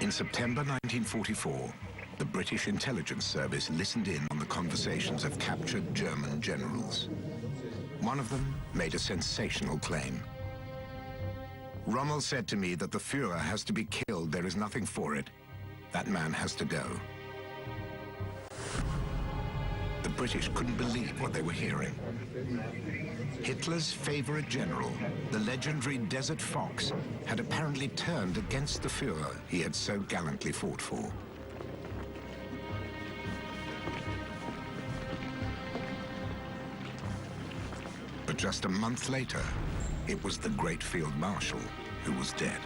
In September 1944, the British intelligence service listened in on the conversations of captured German generals. One of them made a sensational claim. Rommel said to me that the Führer has to be killed. There is nothing for it. That man has to go. The British couldn't believe what they were hearing. Hitler's favorite general, the legendary Desert Fox, had apparently turned against the Führer he had so gallantly fought for. But just a month later, it was the great Field Marshal who was dead.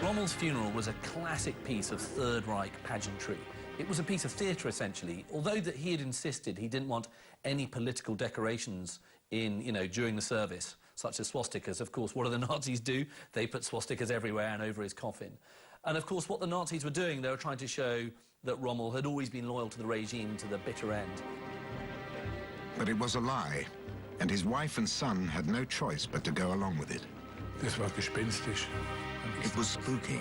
Rommel's funeral was a classic piece of Third Reich pageantry. It was a piece of theatre, essentially. Although that he had insisted he didn't want any political decorations in, during the service, such as swastikas. Of course, what do the Nazis do? They put swastikas everywhere and over his coffin. And of course, what the Nazis were doing, they were trying to show that Rommel had always been loyal to the regime to the bitter end. But it was a lie, and his wife and son had no choice but to go along with it. Das war gespenstisch. It was spooky.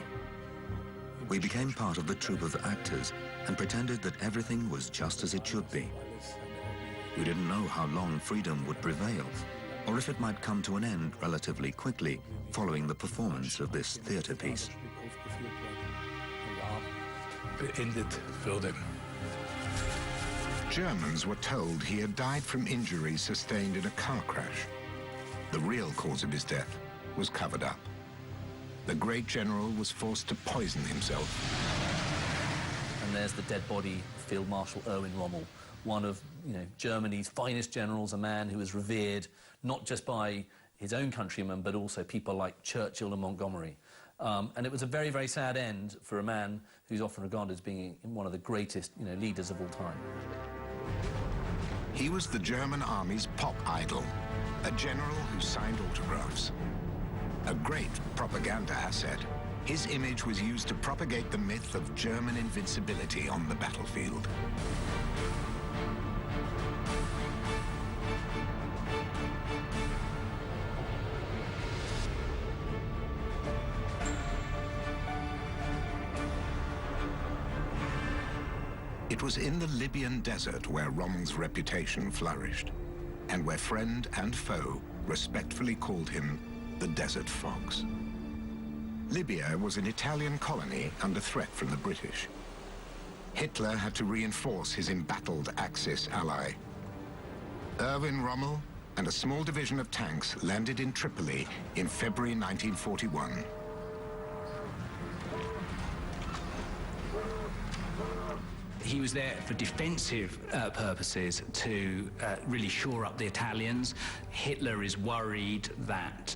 We became part of the troupe of actors and pretended that everything was just as it should be. We didn't know how long freedom would prevail, or if it might come to an end relatively quickly following the performance of this theatre piece. Beendet würde. Germans were told he had died from injuries sustained in a car crash. The real cause of his death was covered up. The great general was forced to poison himself. And there's the dead body of Field Marshal Erwin Rommel, one of Germany's finest generals, a man who was revered not just by his own countrymen, but also people like Churchill and Montgomery. And it was a very, very sad end for a man who's often regarded as being one of the greatest leaders of all time. He was the German army's pop idol, a general who signed autographs. A great propaganda asset, his image was used to propagate the myth of German invincibility on the battlefield. It was in the Libyan desert where Rommel's reputation flourished, and where friend and foe respectfully called him the Desert Fox. Libya was an Italian colony under threat from the British. Hitler had to reinforce his embattled Axis ally. Erwin Rommel and a small division of tanks landed in Tripoli in February 1941. He was there for defensive purposes to really shore up the Italians. Hitler is worried that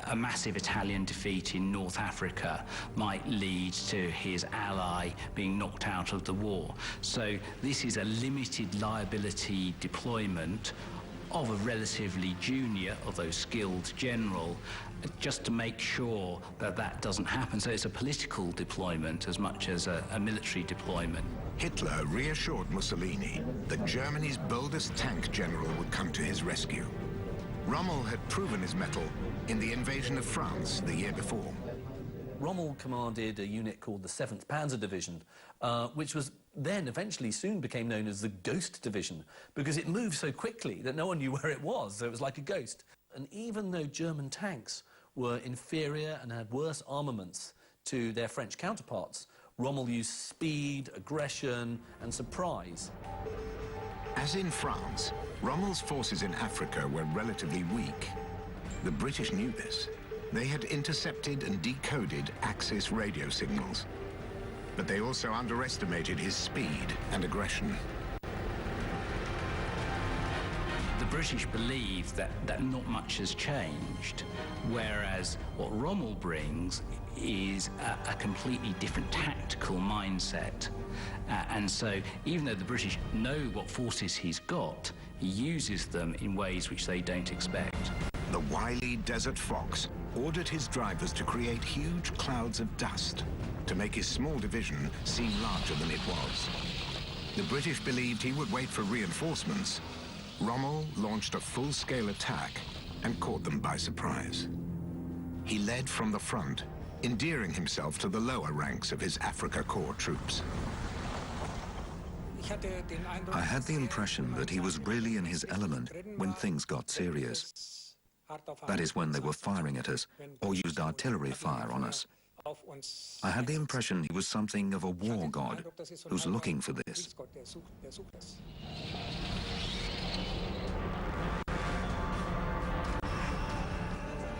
a massive Italian defeat in North Africa might lead to his ally being knocked out of the war. So this is a limited liability deployment of a relatively junior, although skilled general, just to make sure that that doesn't happen. So it's a political deployment as much as a military deployment. Hitler reassured Mussolini that Germany's boldest tank general would come to his rescue. Rommel had proven his mettle in the invasion of France the year before. Rommel commanded a unit called the 7th Panzer Division, which was then eventually soon became known as the Ghost Division, because it moved so quickly that no one knew where it was, so it was like a ghost. And even though German tanks were inferior and had worse armaments to their French counterparts, Rommel used speed, aggression, and surprise. As in France, Rommel's forces in Africa were relatively weak. The British knew this. They had intercepted and decoded Axis radio signals. But they also underestimated his speed and aggression. The British believe that not much has changed, whereas what Rommel brings is a completely different tactical mindset. And so even though the British know what forces he's got, he uses them in ways which they don't expect. The wily Desert Fox ordered his drivers to create huge clouds of dust to make his small division seem larger than it was. The British believed he would wait for reinforcements. Rommel launched a full-scale attack and caught them by surprise. he led from the front, endearing himself to the lower ranks of his Afrika Korps troops. I had the impression that he was really in his element when things got serious. That is when they were firing at us or used artillery fire on us. I had the impression he was something of a war god who's looking for this.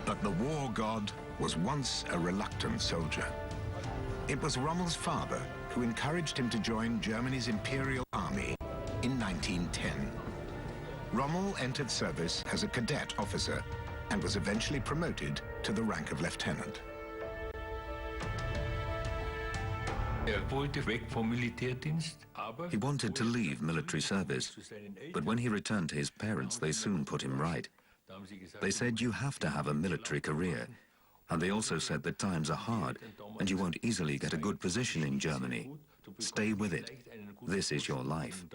But the war god was once a reluctant soldier. It was Rommel's father who encouraged him to join Germany's Imperial Army in 1910. Rommel entered service as a cadet officer and was eventually promoted to the rank of lieutenant. He wanted to leave military service, but when he returned to his parents, they soon put him right. They said you have to have a military career, and they also said that times are hard and you won't easily get a good position in Germany. Stay with it. This is your life.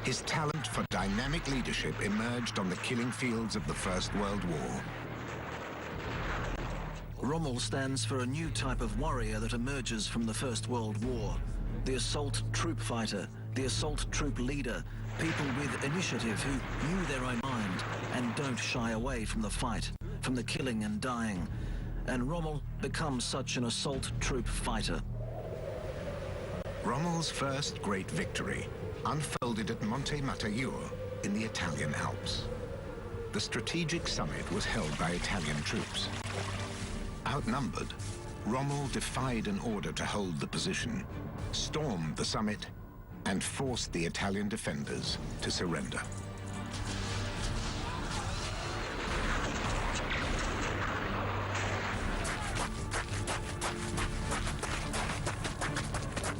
His talent for dynamic leadership emerged on the killing fields of the First World War. Rommel stands for a new type of warrior that emerges from the First World War. The assault troop fighter, the assault troop leader, people with initiative who knew their own mind and don't shy away from the fight, from the killing and dying. And Rommel becomes such an assault troop fighter. Rommel's first great victory unfolded at Monte Mattaiur in the Italian Alps. The strategic summit was held by Italian troops. Outnumbered, Rommel defied an order to hold the position, stormed the summit, and forced the Italian defenders to surrender.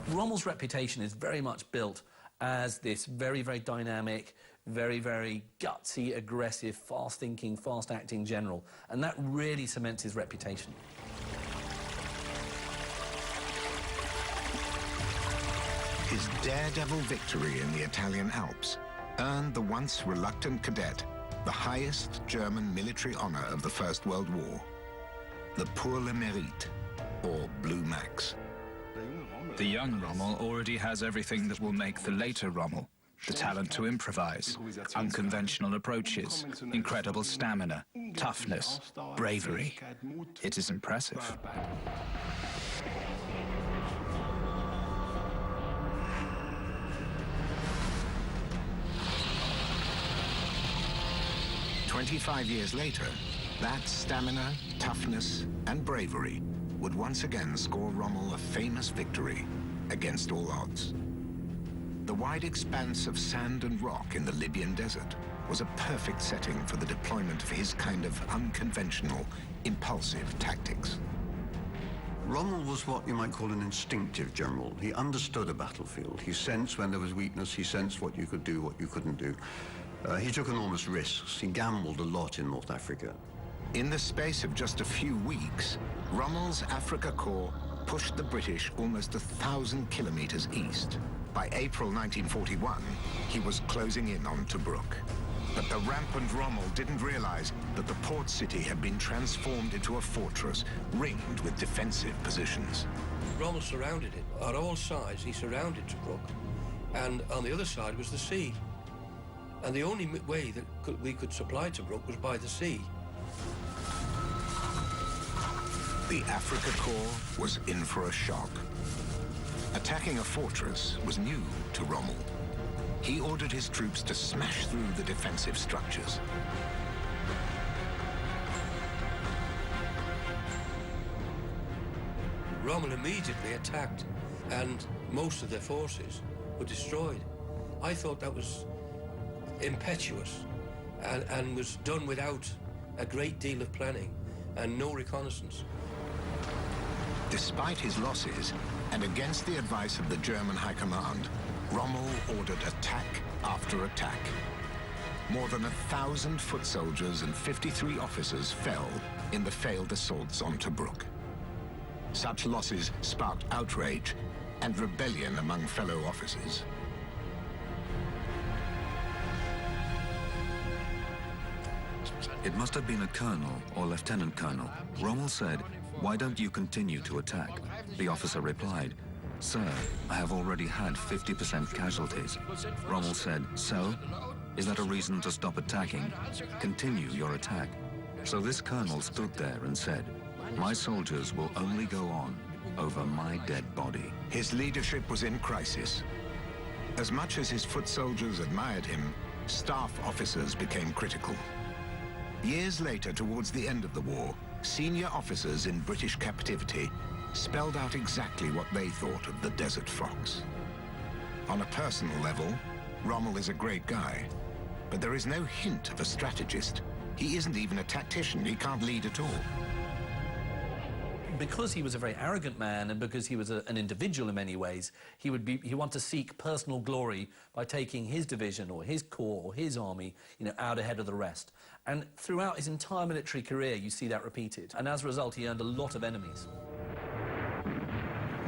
Rommel's reputation is very much built as this very, very dynamic, very, very gutsy, aggressive, fast-thinking, fast-acting general. And that really cements his reputation. His daredevil victory in the Italian Alps earned the once reluctant cadet the highest German military honor of the First World War, the Pour le Mérite, or Blue Max. The young Rommel already has everything that will make the later Rommel. The talent to improvise, unconventional approaches, incredible stamina, toughness, bravery. It is impressive. "25 years later, that stamina, toughness, and bravery would once again score Rommel a famous victory against all odds. The wide expanse of sand and rock in the Libyan desert was a perfect setting for the deployment of his kind of unconventional, impulsive tactics. Rommel was what you might call an instinctive general. He understood a battlefield. He sensed when there was weakness. He sensed what you could do, what you couldn't do. He took enormous risks. He gambled a lot in North Africa. In the space of just a few weeks, Rommel's Afrika Korps pushed the British almost 1,000 kilometers east. By April 1941, he was closing in on Tobruk. But the rampant Rommel didn't realize that the port city had been transformed into a fortress ringed with defensive positions. Rommel surrounded it. On all sides, he surrounded Tobruk. And on the other side was the sea. And the only way that we could supply Tobruk was by the sea. The Afrika Korps was in for a shock. Attacking a fortress was new to Rommel. He ordered his troops to smash through the defensive structures. Rommel immediately attacked, and most of their forces were destroyed. I thought that was impetuous and was done without a great deal of planning and no reconnaissance. Despite his losses, and against the advice of the German High Command, Rommel ordered attack after attack. More than 1,000 foot soldiers and 53 officers fell in the failed assaults on Tobruk. Such losses sparked outrage and rebellion among fellow officers. It must have been a colonel or lieutenant colonel. Rommel said, "Why don't you continue to attack?" The officer replied, "Sir, I have already had 50% casualties." Rommel said, "So? Is that a reason to stop attacking? Continue your attack." So this colonel stood there and said, "My soldiers will only go on over my dead body." His leadership was in crisis. As much as his foot soldiers admired him, staff officers became critical. Years later, towards the end of the war, senior officers in British captivity spelled out exactly what they thought of the Desert Fox. On a personal level, Rommel is a great guy, but there is no hint of a strategist. He isn't even a tactician. He can't lead at all. Because he was a very arrogant man and because he was an individual in many ways, he wanted to seek personal glory by taking his division or his corps or his army, out ahead of the rest. And throughout his entire military career, you see that repeated. And as a result, he earned a lot of enemies.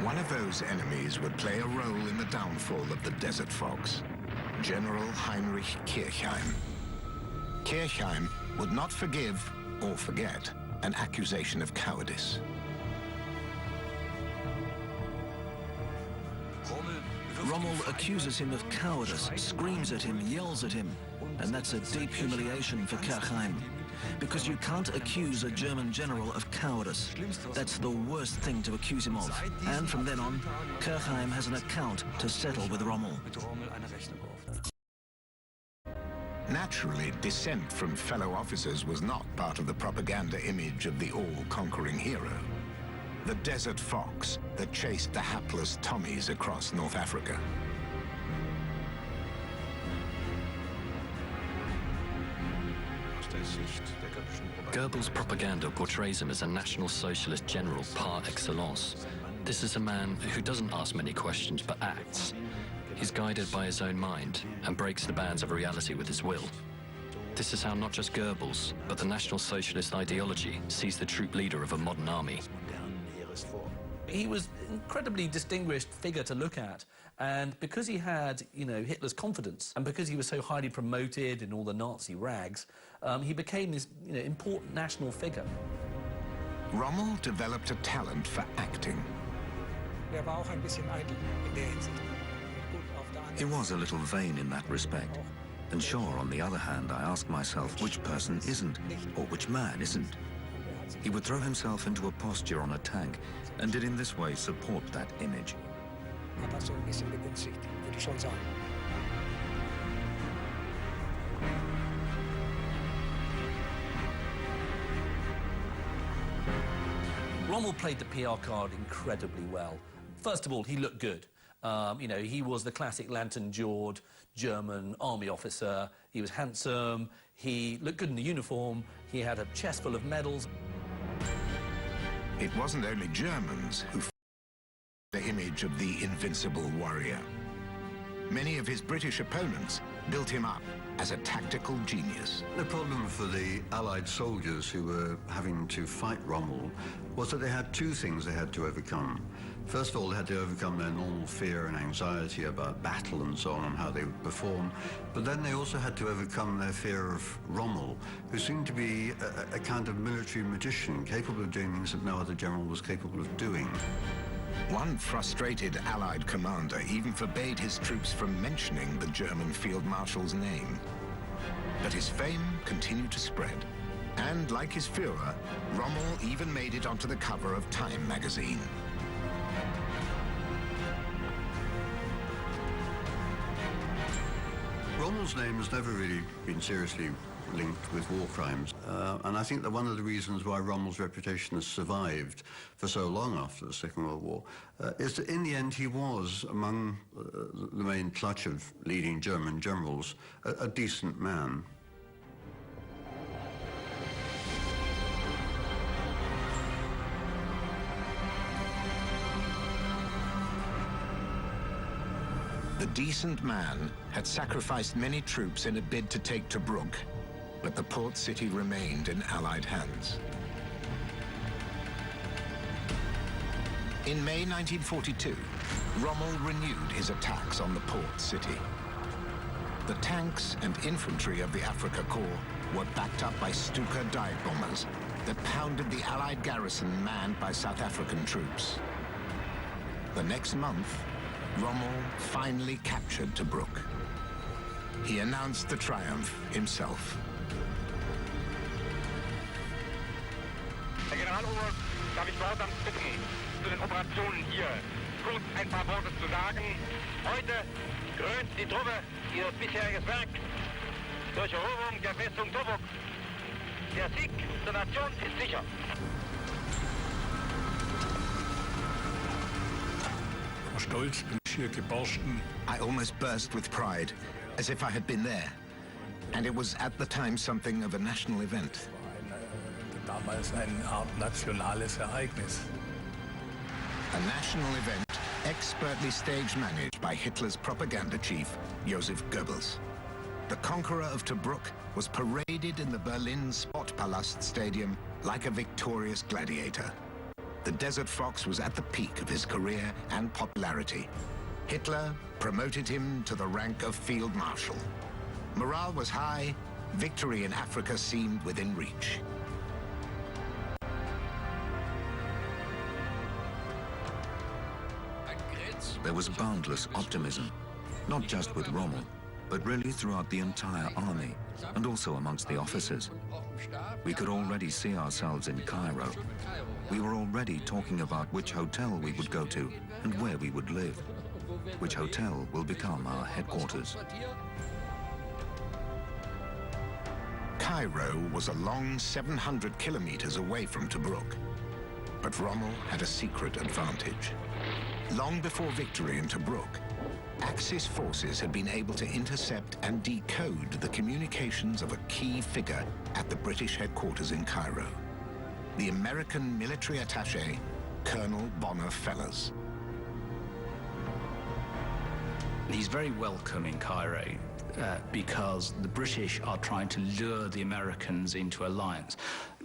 One of those enemies would play a role in the downfall of the Desert Fox, General Heinrich Kirchheim. Kirchheim would not forgive or forget an accusation of cowardice. Rommel accuses him of cowardice, screams at him, yells at him, and that's a deep humiliation for Kirchheim. Because you can't accuse a German general of cowardice. That's the worst thing to accuse him of. And from then on, Kirchheim has an account to settle with Rommel. Naturally, dissent from fellow officers was not part of the propaganda image of the all-conquering hero. The Desert Fox that chased the hapless Tommies across North Africa. Goebbels' propaganda portrays him as a National Socialist general par excellence. This is a man who doesn't ask many questions but acts. He's guided by his own mind and breaks the bands of reality with his will. This is how not just Goebbels, but the National Socialist ideology sees the troop leader of a modern army. He was an incredibly distinguished figure to look at, and because he had, Hitler's confidence, and because he was so highly promoted in all the Nazi rags, he became this, important national figure. Rommel developed a talent for acting. He was a little vain in that respect. And sure, on the other hand, I ask myself which person isn't, or which man isn't. He would throw himself into a posture on a tank, and did in this way support that image. Rommel played the PR card incredibly well. First of all, he looked good. He was the classic lantern-jawed German army officer. He was handsome. He looked good in the uniform. He had a chest full of medals. It wasn't only Germans who the image of the invincible warrior. Many of his British opponents built him up as a tactical genius. The problem for the Allied soldiers who were having to fight Rommel was that they had two things they had to overcome. First of all, they had to overcome their normal fear and anxiety about battle and so on and how they would perform. But then they also had to overcome their fear of Rommel, who seemed to be a kind of military magician, capable of doing things that no other general was capable of doing. One frustrated Allied commander even forbade his troops from mentioning the German field marshal's name. But his fame continued to spread. And like his Führer, Rommel even made it onto the cover of Time magazine. Rommel's name has never really been seriously linked with war crimes. And I think that one of the reasons why Rommel's reputation has survived for so long after the Second World War is that in the end he was, among the main clutch of leading German generals, a decent man. The decent man had sacrificed many troops in a bid to take Tobruk, but the port city remained in Allied hands. In May 1942, Rommel renewed his attacks on the port city. The tanks and infantry of the Afrika Korps were backed up by Stuka dive bombers that pounded the Allied garrison manned by South African troops. The next month, Rommel finally captured Tobruk. He announced the triumph himself. Herr Generaloberst, darf ich behutsam bitten, zu den Operationen hier kurz ein paar Worte zu sagen. Heute krönt die Truppe ihr bisheriges Werk durch Eroberung der Festung Tobruk. Der Sieg der Nation ist sicher. Vor Stolz bin ich hier geborsten. I almost burst with pride, as if I had been there. And it was at the time something of a national event. Damals eine Art nationales Ereignis. A national event expertly stage-managed by Hitler's propaganda chief, Joseph Goebbels. The conqueror of Tobruk was paraded in the Berlin Sportpalast Stadium like a victorious gladiator. The Desert Fox was at the peak of his career and popularity. Hitler promoted him to the rank of Field Marshal. Morale was high, victory in Africa seemed within reach. There was boundless optimism, not just with Rommel, but really throughout the entire army, and also amongst the officers. We could already see ourselves in Cairo. We were already talking about which hotel we would go to and where we would live. Which hotel will become our headquarters. Cairo was a long 700 kilometers away from Tobruk. But Rommel had a secret advantage. Long before victory in Tobruk, Axis forces had been able to intercept and decode the communications of a key figure at the British headquarters in Cairo, the American military attaché, Colonel Bonner Fellers. He's very welcome in Cairo because the British are trying to lure the Americans into alliance.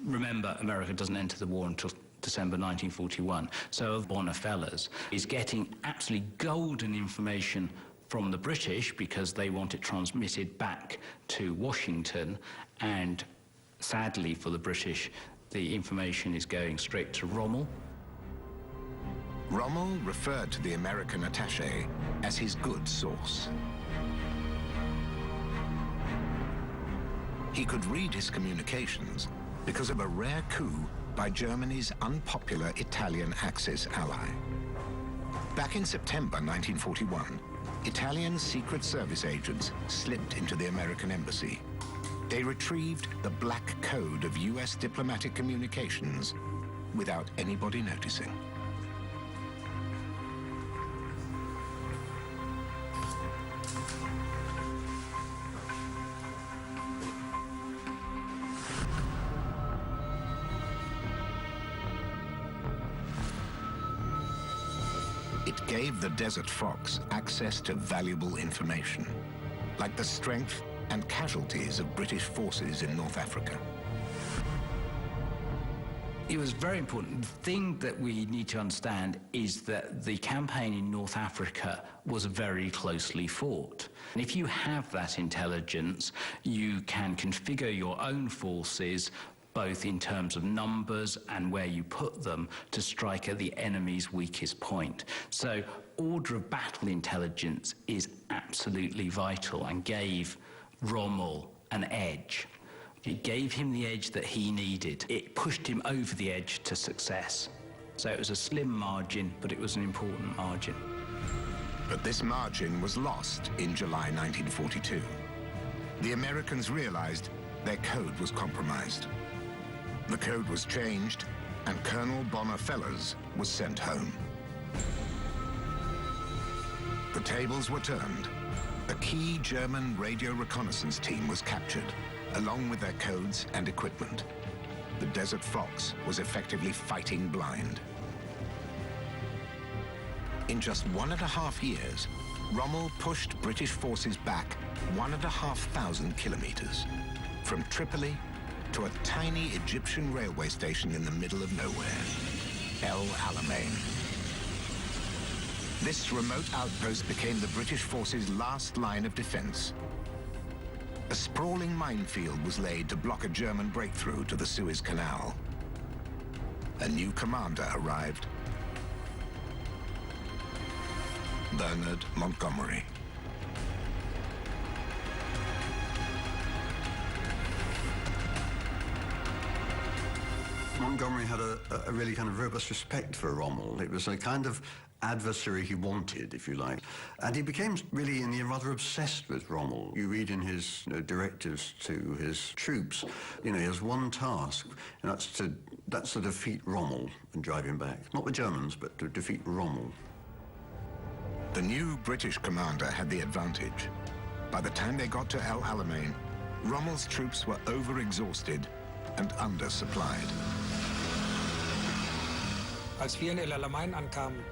Remember, America doesn't enter the war until December 1941. So Bonner Fellers is getting absolutely golden information from the British because they want it transmitted back to Washington, and sadly for the British, the information is going straight to Rommel. Rommel referred to the American attaché as his good source. He could read his communications because of a rare coup by Germany's unpopular Italian Axis ally. Back in September 1941, Italian Secret Service agents slipped into the American embassy. They retrieved the black code of US diplomatic communications without anybody noticing. It gave the Desert Fox access to valuable information, like the strength and casualties of British forces in North Africa. It was very important. The thing that we need to understand is that the campaign in North Africa was very closely fought. And if you have that intelligence, you can configure your own forces both in terms of numbers and where you put them to strike at the enemy's weakest point. So order of battle intelligence is absolutely vital and gave Rommel an edge. It gave him the edge that he needed. It pushed him over the edge to success. So it was a slim margin, but it was an important margin. But this margin was lost in July 1942. The Americans realized their code was compromised. The code was changed, and Colonel Bonner Fellers was sent home. The tables were turned. A key German radio reconnaissance team was captured, along with their codes and equipment. The Desert Fox was effectively fighting blind. In just 1.5 years, Rommel pushed British forces back 1,500 kilometers, from Tripoli to a tiny Egyptian railway station in the middle of nowhere, El Alamein. This remote outpost became the British forces' last line of defense. A sprawling minefield was laid to block a German breakthrough to the Suez Canal. A new commander arrived, Bernard Montgomery. Montgomery had a really kind of robust respect for Rommel. It was a kind of adversary he wanted, if you like. And he became really, in the end, rather obsessed with Rommel. You read in his directives to his troops, he has one task, and that's to defeat Rommel and drive him back. Not the Germans, but to defeat Rommel. The new British commander had the advantage. By the time they got to El Alamein, Rommel's troops were overexhausted and undersupplied. Als wir in El Alamein ankamen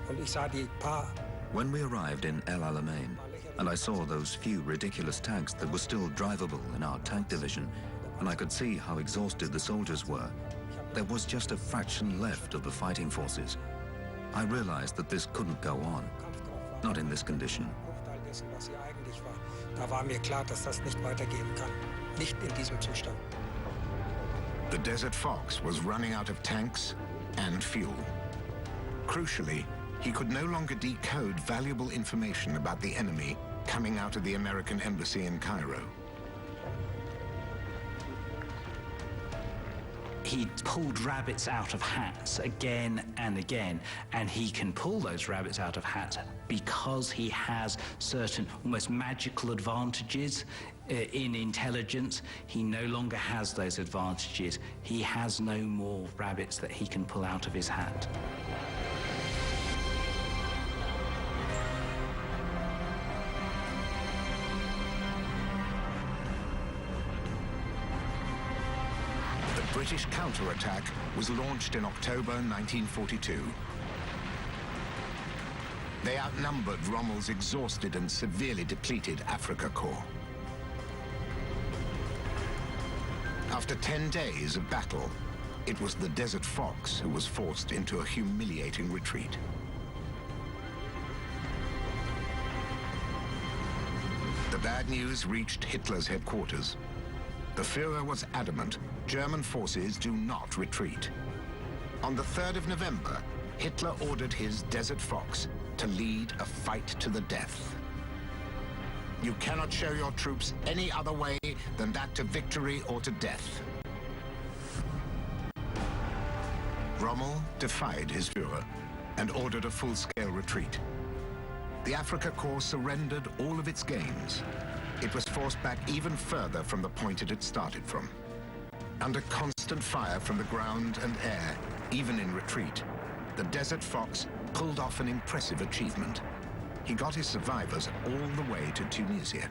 und ich sah die paar. When we arrived in El Alamein, and I saw those few ridiculous tanks that were still drivable in our tank division, and I could see how exhausted the soldiers were, there was just a fraction left of the fighting forces. I realized that this couldn't go on, not in this condition. Da war mir klar, dass das nicht weitergehen kann. Nicht in diesem Zustand. The Desert Fox was running out of tanks and fuel. Crucially, he could no longer decode valuable information about the enemy coming out of the American embassy in Cairo. He pulled rabbits out of hats again and again, and he can pull those rabbits out of hats because he has certain almost magical advantages in intelligence. He no longer has those advantages. He has no more rabbits that he can pull out of his hat. The British counterattack was launched in October 1942. They outnumbered Rommel's exhausted and severely depleted Afrika Korps. After 10 days of battle, it was the Desert Fox who was forced into a humiliating retreat. The bad news reached Hitler's headquarters. The Führer was adamant, German forces do not retreat. On the 3rd of November, Hitler ordered his Desert Fox to lead a fight to the death. You cannot show your troops any other way than that to victory or to death. Rommel defied his Führer and ordered a full-scale retreat. The Afrika Korps surrendered all of its gains. It was forced back even further from the point it had started from. Under constant fire from the ground and air, even in retreat, the Desert Fox pulled off an impressive achievement. He got his survivors all the way to Tunisia.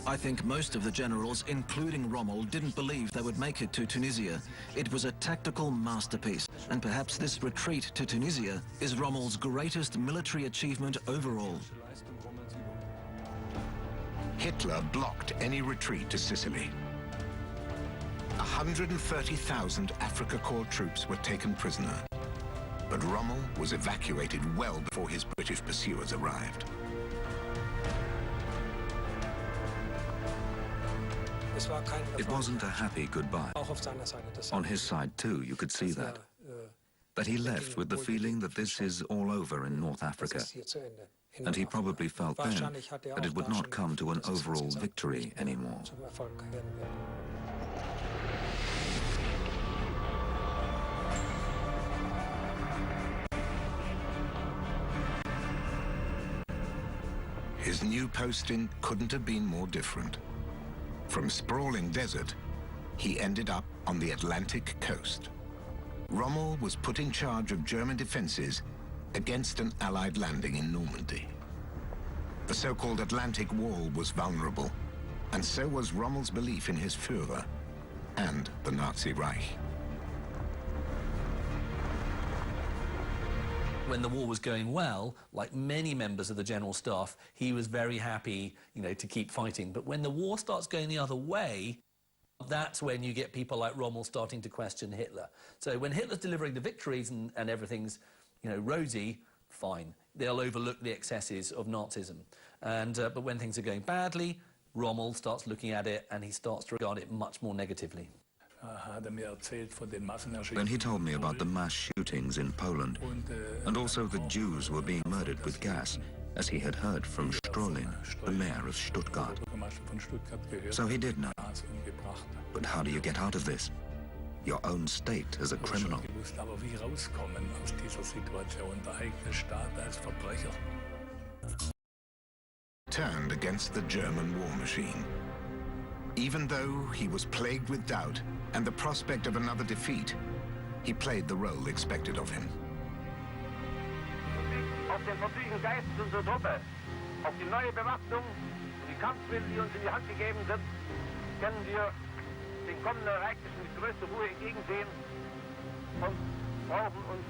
I think most of the generals, including Rommel, didn't believe they would make it to Tunisia. It was a tactical masterpiece, and perhaps this retreat to Tunisia is Rommel's greatest military achievement overall. Hitler blocked any retreat to Sicily. 130,000 Afrika Korps troops were taken prisoner, but Rommel was evacuated well before his British pursuers arrived. It wasn't a happy goodbye. On his side too, you could see that. But he left with the feeling that this is all over in North Africa. And he probably felt then that it would not come to an overall victory anymore. His new posting couldn't have been more different. From sprawling desert, he ended up on the Atlantic coast. Rommel was put in charge of German defenses against an Allied landing in Normandy. The so-called Atlantic Wall was vulnerable, and so was Rommel's belief in his Führer and the Nazi Reich. When the war was going well, like many members of the general staff, he was very happy, to keep fighting. But when the war starts going the other way, that's when you get people like Rommel starting to question Hitler. So when Hitler's delivering the victories and everything's, rosy, fine. They'll overlook the excesses of Nazism. But when things are going badly, Rommel starts looking at it and he starts to regard it much more negatively. Then he told me about the mass shootings in Poland, and also that Jews were being murdered with gas, as he had heard from Strolin, the mayor of Stuttgart. So he did know. But how do you get out of this? Your own state as a criminal. Turned against the German war machine. Even though he was plagued with doubt and the prospect of another defeat, he played the role expected of him. Auf den verfügten Geist unserer Truppe, auf die neue Bewaffnung und die Kampfmittel, die uns in die Hand gegeben sind, können wir den kommenden Ereignissen mit größter Ruhe entgegensehen und brauchen uns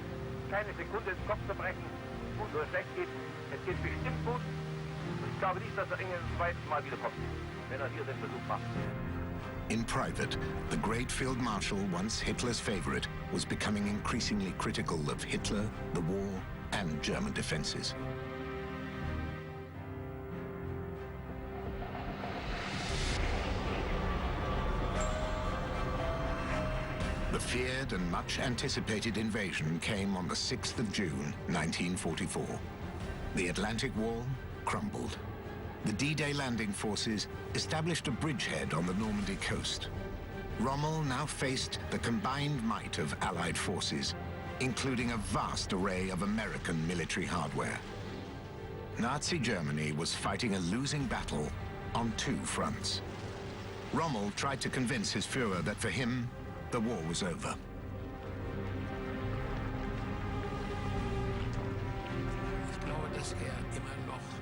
keine Sekunde ins Kopf zu brechen, gut oder schlecht geht. Es geht bestimmt gut und ich glaube nicht, dass England ein zweites Mal wiederkommt, wenn hier den Versuch macht. In private, the great Field Marshal, once Hitler's favorite, was becoming increasingly critical of Hitler, the war, and German defenses. The feared and much anticipated invasion came on the 6th of June, 1944. The Atlantic Wall crumbled. The D-Day landing forces established a bridgehead on the Normandy coast. Rommel now faced the combined might of Allied forces, including a vast array of American military hardware. Nazi Germany was fighting a losing battle on two fronts. Rommel tried to convince his Führer that for him, the war was over.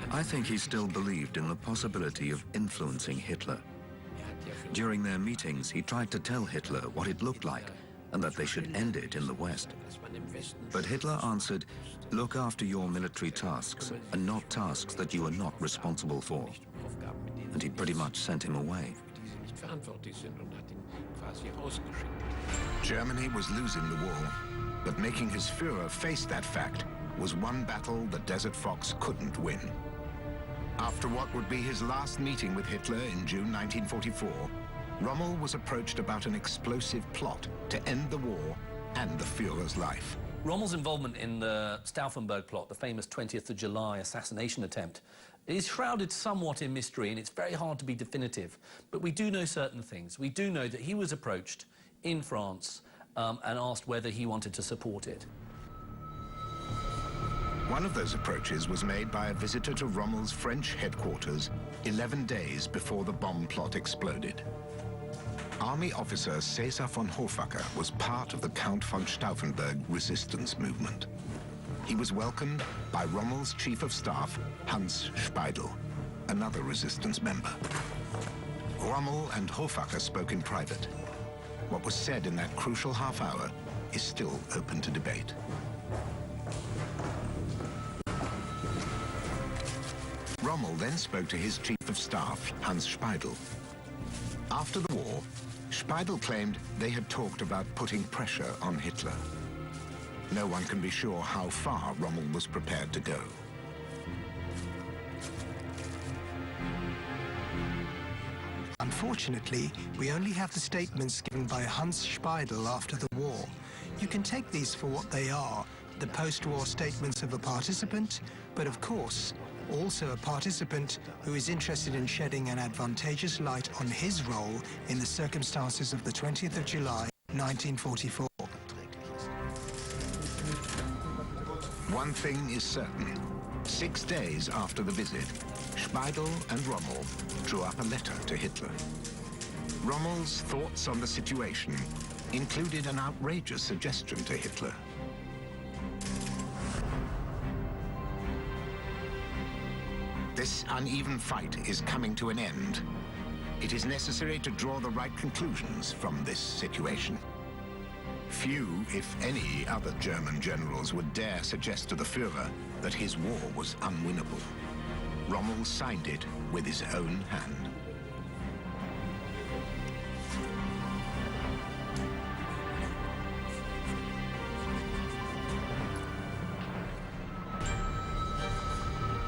I think he still believed in the possibility of influencing Hitler. During their meetings, he tried to tell Hitler what it looked like and that they should end it in the West. But Hitler answered, look after your military tasks and not tasks that you are not responsible for. And he pretty much sent him away. Germany was losing the war, but making his Führer face that fact was one battle the Desert Fox couldn't win. After what would be his last meeting with Hitler in June 1944, Rommel was approached about an explosive plot to end the war and the Führer's life. Rommel's involvement in the Stauffenberg plot, the famous 20th of July assassination attempt, is shrouded somewhat in mystery, and it's very hard to be definitive. But we do know certain things. We do know that he was approached in France and asked whether he wanted to support it. One of those approaches was made by a visitor to Rommel's French headquarters 11 days before the bomb plot exploded. Army officer César von Hofacker was part of the Count von Stauffenberg resistance movement. He was welcomed by Rommel's chief of staff, Hans Speidel, another resistance member. Rommel and Hofacker spoke in private. What was said in that crucial half hour is still open to debate. Rommel then spoke to his chief of staff, Hans Speidel. After the war, Speidel claimed they had talked about putting pressure on Hitler. No one can be sure how far Rommel was prepared to go. Unfortunately, we only have the statements given by Hans Speidel after the war. You can take these for what they are, the post-war statements of a participant, but of course, also a participant who is interested in shedding an advantageous light on his role in the circumstances of the 20th of July, 1944. One thing is certain. 6 days after the visit, Speidel and Rommel drew up a letter to Hitler. Rommel's thoughts on the situation included an outrageous suggestion to Hitler. This uneven fight is coming to an end. It is necessary to draw the right conclusions from this situation. Few, if any, other German generals would dare suggest to the Führer that his war was unwinnable. Rommel signed it with his own hand.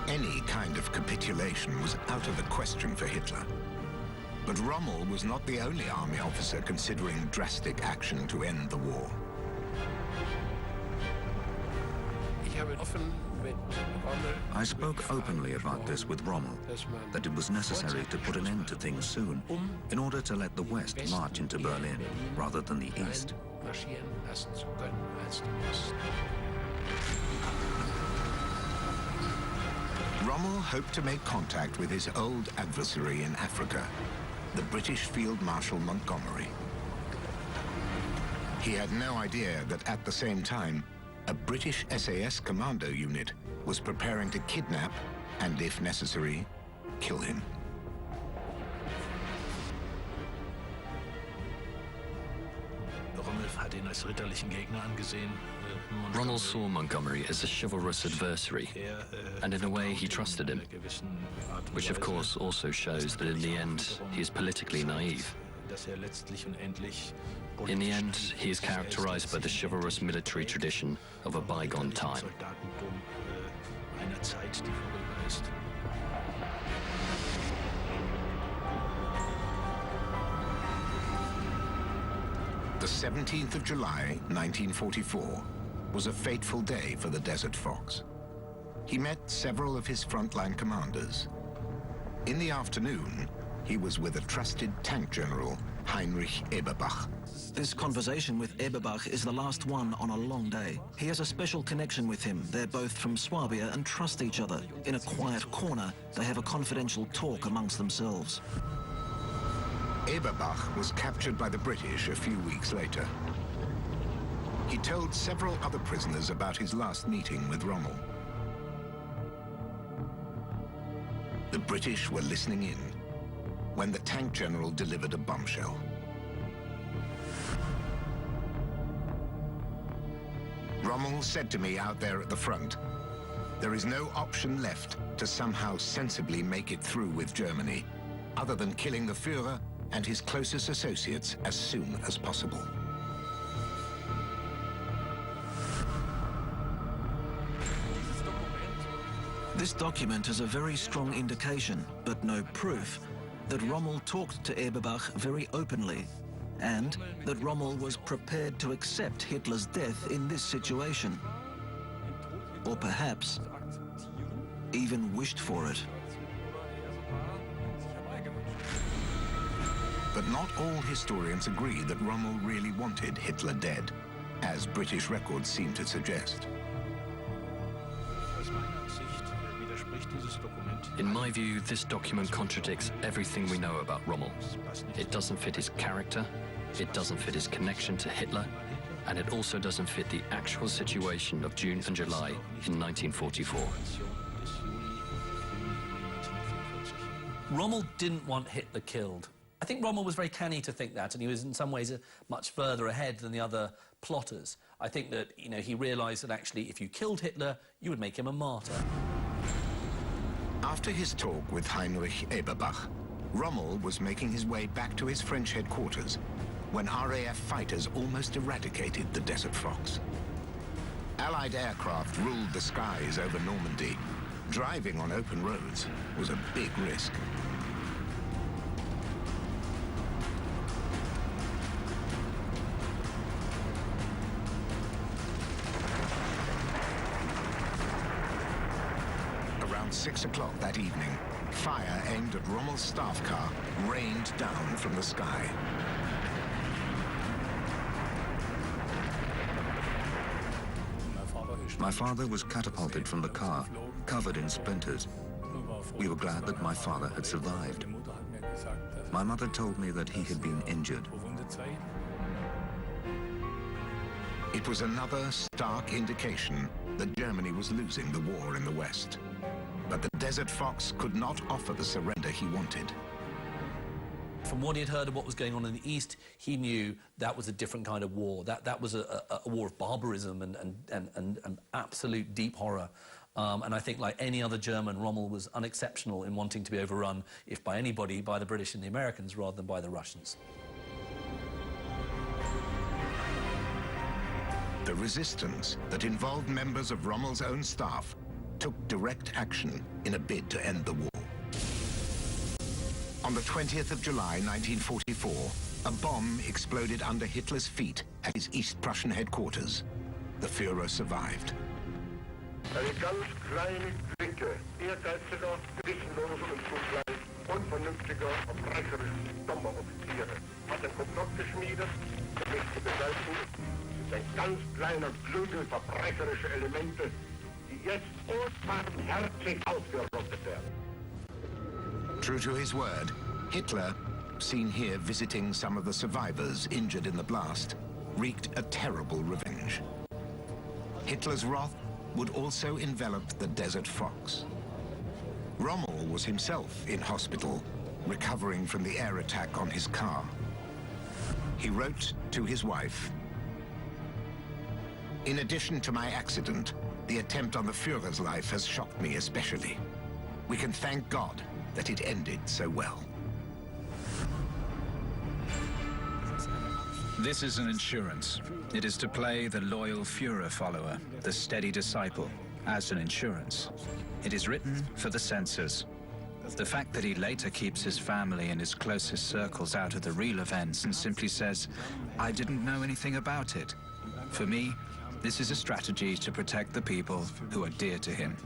Any kind of capitulation capitulation was out of the question for Hitler. But Rommel was not the only army officer considering drastic action to end the war. I spoke openly about this with Rommel, that it was necessary to put an end to things soon, in order to let the West march into Berlin, rather than the East. Rommel hoped to make contact with his old adversary in Africa, the British Field Marshal Montgomery. He had no idea that at the same time, a British SAS commando unit was preparing to kidnap and, if necessary, kill him. Rommel saw Montgomery as a chivalrous adversary, and in a way he trusted him, which of course also shows that in the end he is politically naive. In the end, he is characterized by the chivalrous military tradition of a bygone time. The 17th of July, 1944, was a fateful day for the Desert Fox. He met several of his frontline commanders. In the afternoon, he was with a trusted tank general, Heinrich Eberbach. This conversation with Eberbach is the last one on a long day. He has a special connection with him. They're both from Swabia and trust each other. In a quiet corner, they have a confidential talk amongst themselves. Eberbach was captured by the British a few weeks later. He told several other prisoners about his last meeting with Rommel. The British were listening in when the tank general delivered a bombshell. Rommel said to me out there at the front, "There is no option left to somehow sensibly make it through with Germany, other than killing the Führer and his closest associates as soon as possible." This document is a very strong indication, but no proof, that Rommel talked to Eberbach very openly, and that Rommel was prepared to accept Hitler's death in this situation. Or perhaps even wished for it. But not all historians agree that Rommel really wanted Hitler dead, as British records seem to suggest. In my view, this document contradicts everything we know about Rommel. It doesn't fit his character, it doesn't fit his connection to Hitler, and it also doesn't fit the actual situation of June and July in 1944. Rommel didn't want Hitler killed. I think Rommel was very canny to think that, and he was in some ways much further ahead than the other plotters. I think that, he realized that actually if you killed Hitler, you would make him a martyr. After his talk with Heinrich Eberbach, Rommel was making his way back to his French headquarters when RAF fighters almost eradicated the Desert Fox. Allied aircraft ruled the skies over Normandy. Driving on open roads was a big risk. Around 6 o'clock that evening, fire aimed at Rommel's staff car rained down from the sky. My father was catapulted from the car, covered in splinters. We were glad that my father had survived. My mother told me that he had been injured. It was another stark indication that Germany was losing the war in the West. But the Desert Fox could not offer the surrender he wanted. From what he had heard of what was going on in the East, he knew that was a different kind of war. That was a war of barbarism and absolute deep horror. And I think, like any other German, Rommel was unexceptional in wanting to be overrun, if by anybody, by the British and the Americans rather than by the Russians. The resistance that involved members of Rommel's own staff took direct action in a bid to end the war. On the 20th of July 1944, a bomb exploded under Hitler's feet at his East Prussian headquarters. The Führer survived. Eine ganz kleine Clique ehrgeiziger, gewissenloser und zugleich unvernünftiger, verbrecherischer Bomberoffiziere hat ein Komplott geschmiedet, um mich zu beseitigen. Es ist ein ganz kleiner Flügel verbrecherischer Elemente, die jetzt unbarmherzig ausgerottet werden. True to his word, Hitler, seen here visiting some of the survivors injured in the blast, wreaked a terrible revenge. Hitler's wrath would also envelop the Desert Fox. Rommel was himself in hospital, recovering from the air attack on his car. He wrote to his wife, "In addition to my accident, the attempt on the Führer's life has shocked me especially. We can thank God that it ended so well." This is an insurance. It is to play the loyal Führer follower, the steady disciple, as an insurance. It is written for the censors. The fact that he later keeps his family and his closest circles out of the real events and simply says, "I didn't know anything about it." For me, this is a strategy to protect the people who are dear to him.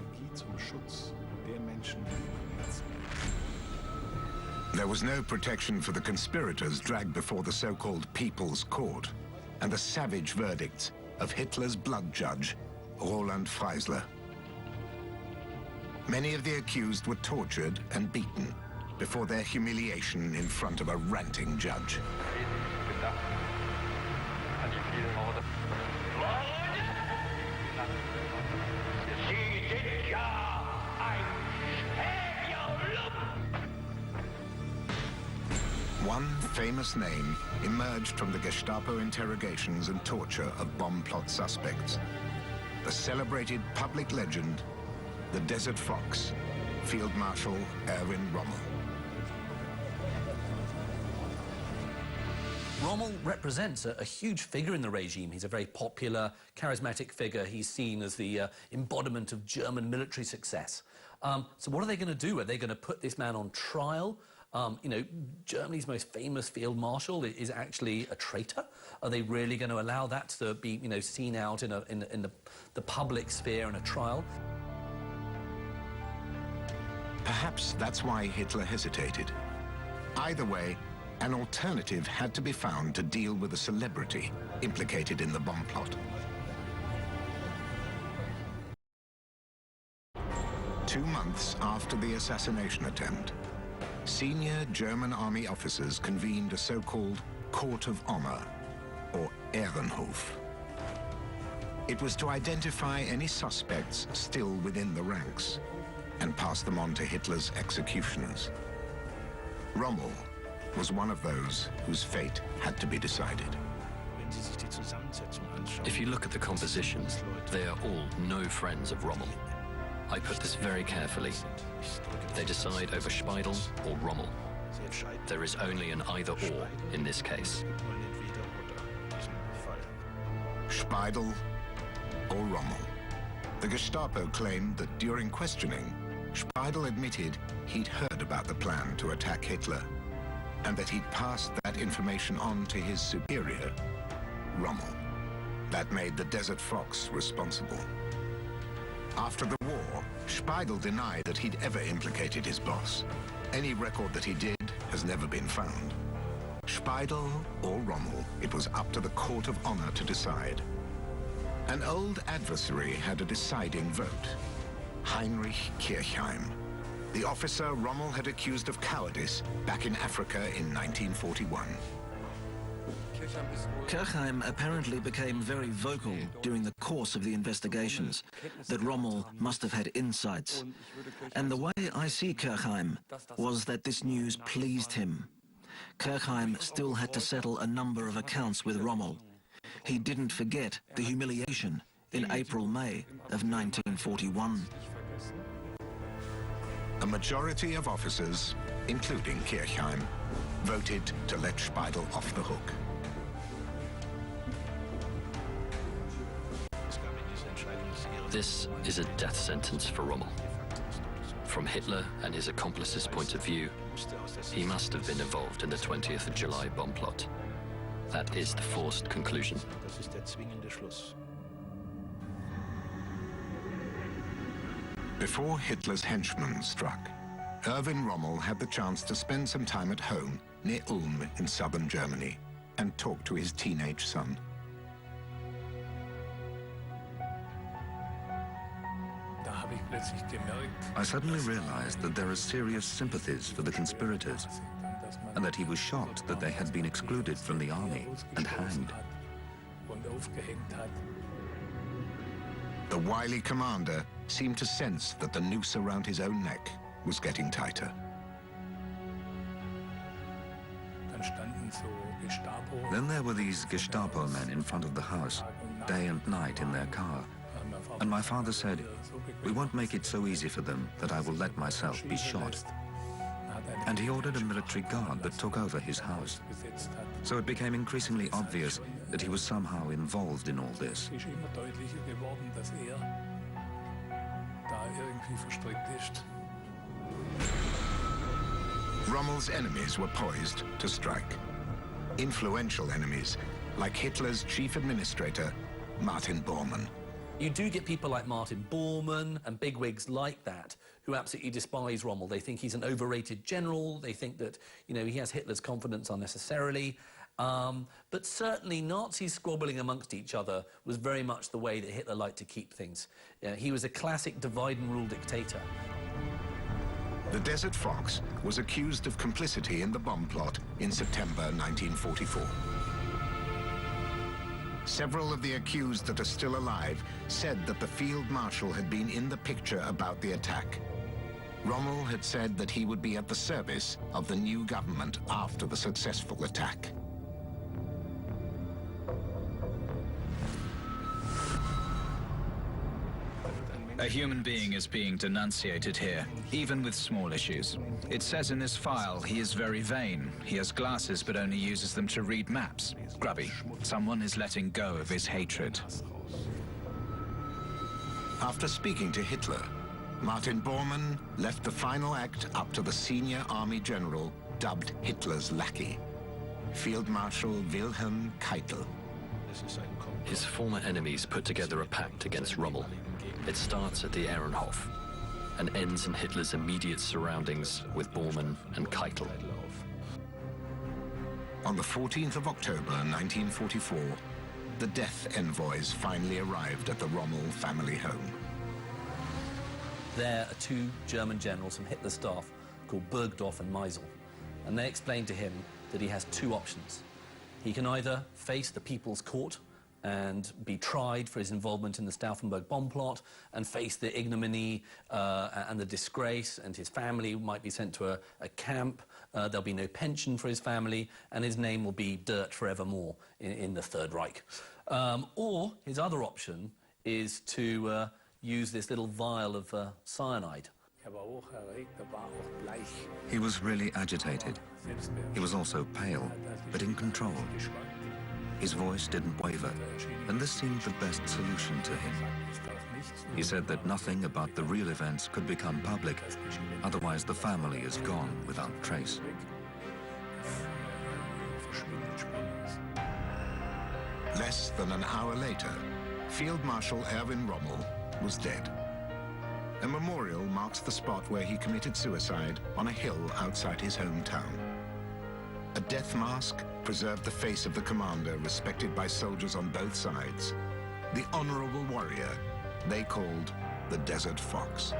There was no protection for the conspirators dragged before the so-called People's Court and the savage verdicts of Hitler's blood judge, Roland Freisler. Many of the accused were tortured and beaten before their humiliation in front of a ranting judge. One famous name emerged from the Gestapo interrogations and torture of bomb plot suspects. The celebrated public legend, the Desert Fox, Field Marshal Erwin Rommel. Rommel represents a huge figure in the regime. He's a very popular, charismatic figure. He's seen as the embodiment of German military success. So what are they going to do? Are they going to put this man on trial? You know, Germany's most famous field marshal is actually a traitor. Are they really going to allow that to be, you know, seen out in the public sphere in a trial? Perhaps that's why Hitler hesitated. Either way, an alternative had to be found to deal with a celebrity implicated in the bomb plot. 2 months after the assassination attempt, senior German army officers convened a so-called Court of Honor, or Ehrenhof. It was to identify any suspects still within the ranks and pass them on to Hitler's executioners. Rommel was one of those whose fate had to be decided. If you look at the composition, they are all no friends of Rommel. I put this very carefully. They decide over Speidel or Rommel. There is only an either-or in this case. Speidel or Rommel. The Gestapo claimed that during questioning, Speidel admitted he'd heard about the plan to attack Hitler and that he'd passed that information on to his superior, Rommel. That made the Desert Fox responsible. After the war, Speidel denied that he'd ever implicated his boss. Any record that he did has never been found. Speidel or Rommel, it was up to the Court of Honor to decide. An old adversary had a deciding vote, Heinrich Kirchheim, the officer Rommel had accused of cowardice back in Africa in 1941. Kirchheim apparently became very vocal during the course of the investigations, that Rommel must have had insights. And the way I see Kirchheim was that this news pleased him. Kirchheim still had to settle a number of accounts with Rommel. He didn't forget the humiliation in April-May of 1941. A majority of officers, including Kirchheim, voted to let Speidel off the hook. This is a death sentence for Rommel. From Hitler and his accomplices' point of view, he must have been involved in the 20th of July bomb plot. That is the forced conclusion. Before Hitler's henchmen struck, Erwin Rommel had the chance to spend some time at home near Ulm in southern Germany and talk to his teenage son. I suddenly realized that there are serious sympathies for the conspirators, and that he was shocked that they had been excluded from the army and hanged. The wily commander seemed to sense that the noose around his own neck was getting tighter. Then there were these Gestapo men in front of the house, day and night in their car. And my father said, "We won't make it so easy for them that I will let myself be shot." And he ordered a military guard that took over his house. So it became increasingly obvious that he was somehow involved in all this. Rommel's enemies were poised to strike. Influential enemies, like Hitler's chief administrator, Martin Bormann. You do get people like Martin Bormann and bigwigs like that who absolutely despise Rommel. They think he's an overrated general. They think that, you know, he has Hitler's confidence unnecessarily. But certainly Nazis squabbling amongst each other was very much the way that Hitler liked to keep things. He was a classic divide-and-rule dictator. The Desert Fox was accused of complicity in the bomb plot in September 1944. Several of the accused that are still alive said that the field marshal had been in the picture about the attack. Rommel had said that he would be at the service of the new government after the successful attack. A human being is being denunciated here, even with small issues. It says in this file he is very vain. He has glasses but only uses them to read maps. Grubby. Someone is letting go of his hatred. After speaking to Hitler, Martin Bormann left the final act up to the senior army general dubbed Hitler's lackey, Field Marshal Wilhelm Keitel. His former enemies put together a pact against Rommel. It starts at the Ehrenhof and ends in Hitler's immediate surroundings with Bormann and Keitel. On the 14th of October 1944, the death envoys finally arrived at the Rommel family home. There are two German generals from Hitler's staff called Burgdorf and Meisel, and they explained to him that he has two options. He can either face the People's Court and be tried for his involvement in the Stauffenberg bomb plot and face the ignominy and the disgrace, and his family might be sent to a camp. There'll be no pension for his family, and his name will be dirt forevermore in the Third Reich. Or his other option is to use this little vial of cyanide. He was really agitated. He was also pale, but in control. His voice didn't waver, and this seemed the best solution to him. He said that nothing about the real events could become public, otherwise the family is gone without trace. Less than an hour later, Field Marshal Erwin Rommel was dead. A memorial marks the spot where he committed suicide on a hill outside his hometown. A death mask preserved the face of the commander, respected by soldiers on both sides, the honorable warrior they called the Desert Fox.